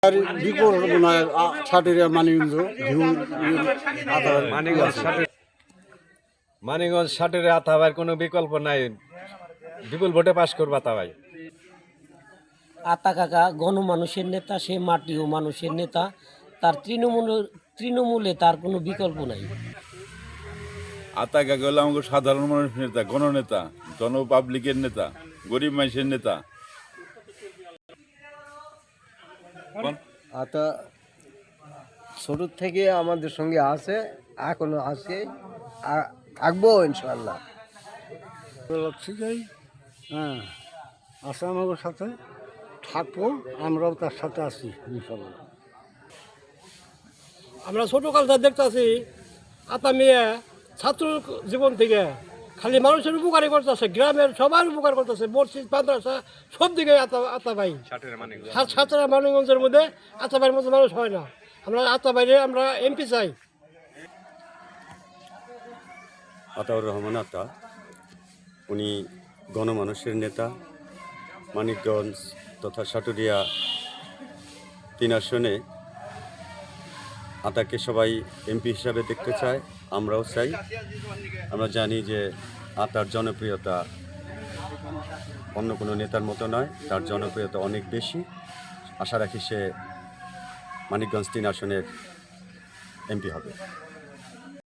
আর বিকল্প নয় ছাটের মানিগঞ্জ মানিগঞ্জ ষাটের আতাভাইয়ের কোনো বিকল্প নাই, বিপুল ভোটে পাশ করবো আতাভাই। আতা কাকা গণমানুষের নেতা, সে মাটি ও মানুষের নেতা, তার তৃণমূলে তার কোনো বিকল্প নাই। আতা কাকা হলো আমাকে সাধারণ মানুষের নেতা, গণনেতা, জনপাবলিকের নেতা, গরিব মানুষের নেতা। আতা ছোট থেকে আমাদের সঙ্গে আছে, এখনো আছে, থাকবো ইনশাল্লাহ। ঠিকই, হ্যাঁ আছে আমাদের সাথে, থাকবো, আমরাও তার সাথে আছি ইনশাল্লাহ। আমরা ছোটোকালটা দেখতেছি আতা মেয়ে ছাত্র জীবন থেকে খালি মানুষের উপকারী করতেছে, গ্রামের সবার উপকার করতেছে, মসজিদ মাদ্রাসা সব দিকে আতা ভাই। সাতরা মানিগঞ্জের মধ্যে আতা ভাইয়ের মতো মানুষ হয় না। আমরা আতা ভাইরে আমরা এমপি চাই। আতাউর রহমান আতা, উনি গণমানুষের নেতা। মানিকগঞ্জ তথা সাটুরিয়া 3 আসনে আতাকে সবাই এমপি হিসাবে দেখতে চায়, আমরাও চাই। আমরা জানি যে আতার জনপ্রিয়তা অন্য কোনো নেতার মতো নয়, তার জনপ্রিয়তা অনেক বেশি। আশা রাখি সে মানিকগঞ্জ 3 আসনের এমপি হবে।